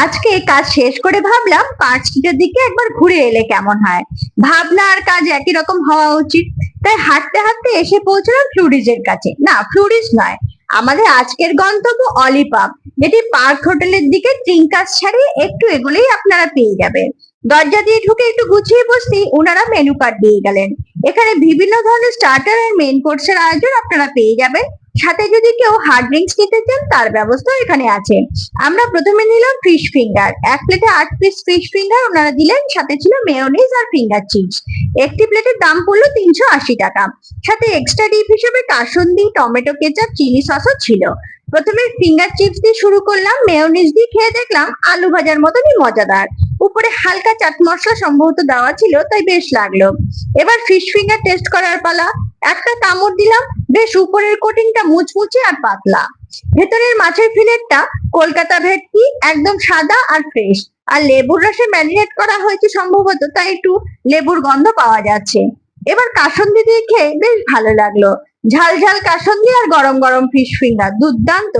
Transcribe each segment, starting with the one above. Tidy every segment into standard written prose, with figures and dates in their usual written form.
আজকে কাজ শেষ করে ভাবলাম পার্ক স্ট্রিটের দিকে একবার ঘুরে এলে কেমন হয়। ভাবনা আর কাজ একই রকম হওয়া উচিত। তাই হাঁটতে হাঁটতে এসে পৌঁছলাম ফ্লুরিজের কাছে। না, ফ্লুরিজ নয়, আমাদের আজকের গন্তব্য অলিপাব, যেটি পার্ক হোটেলের দিকে ট্রিঙ্কাস ছাড়িয়ে একটু এগুলেই আপনারা পেয়ে যাবেন। দরজা দিয়ে ঢুকে একটু গুছিয়ে বসতেই ওনারা মেনু কার্ড দিয়ে গেলেন। এখানে বিভিন্ন ধরনের স্টার্টার আর মেইন কোর্সের আয়োজন আপনারা পেয়ে যাবেন। সাথে যদি কেউ হার্ড ড্রিঙ্কস নিতে চান তার ব্যবস্থাও এখানে আছে। আমরা প্রথমে নিলাম ফিশ ফিঙ্গার, এক প্লেটে 8 পিস ফিশ ফিঙ্গার ওনারা দিলেন, সাথে ছিল মেয়োনিজ আর ফিঙ্গার চিপস। একটি প্লেটের দাম পড়লো 380 টাকা। সাথে এক্সট্রা ডিপ হিসেবে কাসুন্দি, টমেটো কেচাপ, চিলি সসও ছিল। প্রথমে ফিঙ্গার চিপস দিয়ে শুরু করলাম, মেয়োনিজ দিয়ে খেয়ে দেখলাম আলু ভাজার মতনই মজাদার। উপরে হালকা চাট মশলা সম্ভবত দেওয়া ছিল, তাই বেশ লাগলো। এবার ফিশ ফিঙ্গার টেস্ট করার পালা। একটা কামড় দিলাম, বেশ উপরের কোটিংটা মুচমুচে আর পাতলা। ভেতরের মাছের ফিলেটটা কলকাতা ভেটকি, একদম সাদা আর ফ্রেশ। আর লেবুর রসে ম্যারিনেট করা হয়েছে সম্ভবত, তাই একটু লেবুর গন্ধ পাওয়া যাচ্ছে। এবার কাসুন্দি দিয়ে খেয়ে বেশ ভালো লাগলো। ঝাল ঝাল কাসুন্দি আর গরম গরম ফিশ ফিঙ্গার দুর্দান্ত।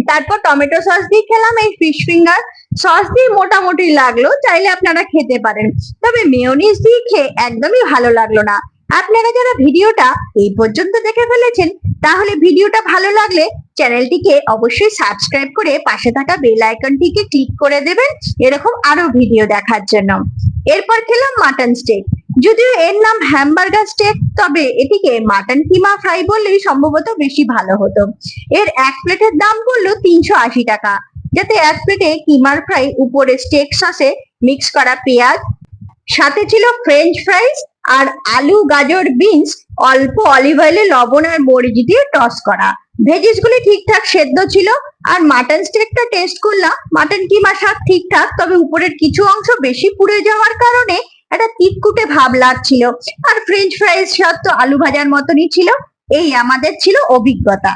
তারপর টমেটো সস দিয়ে খেলাম এই ফিশ ফিঙ্গার। সস দিয়ে মোটামুটি লাগলো, চাইলে আপনারা খেতে পারেন। তবে মেয়োনিজ দিয়ে খেয়ে একদমই ভালো লাগলো না। আপনারা যারা ভিডিওটা এই পর্যন্ত দেখে ফেলেছেন, তাহলে ভিডিওটা ভালো লাগলে চ্যানেলটিকে অবশ্যই সাবস্ক্রাইব করে পাশে থাকা বেল আইকনটিকে ক্লিক করে দেবেন এরকম আরো ভিডিও দেখার জন্য। এরপর খেলাম মাটন স্টেক। যদিও এর নাম হ্যামবার্গার স্টেক, তবে এটিকে মাটন কিমা ফ্রাই বললেই সম্ভবত বেশি ভালো হতো। এর এক প্লেটের দাম পড়লো 380 টাকা, যাতে এক প্লেটে কিমার ফ্রাই, উপরে স্টেক সসে মিক্স করা পেঁয়াজ, সাথে ছিল ফ্রেঞ্চ ফ্রাইস আর আলু, গাজর, বিনস, অল্প অলিভ অয়েলে লবণ আর মরিচ দিয়ে টস করা। ভেজিস গুলি ঠিকঠাক সেদ্ধ ছিল। আর মাটন স্টেকটা টেস্ট করলাম, মাটন কিমা স্বাদ ঠিকঠাক, তবে উপরের কিছু অংশ বেশি পুড়ে যাওয়ার কারণে একটা তিতকুটে ভাব লাগছিল। আর ফ্রেঞ্চ ফ্রাইস স্বাদ তো আলু ভাজার মতনই ছিল। এই আমাদের ছিল অভিজ্ঞতা।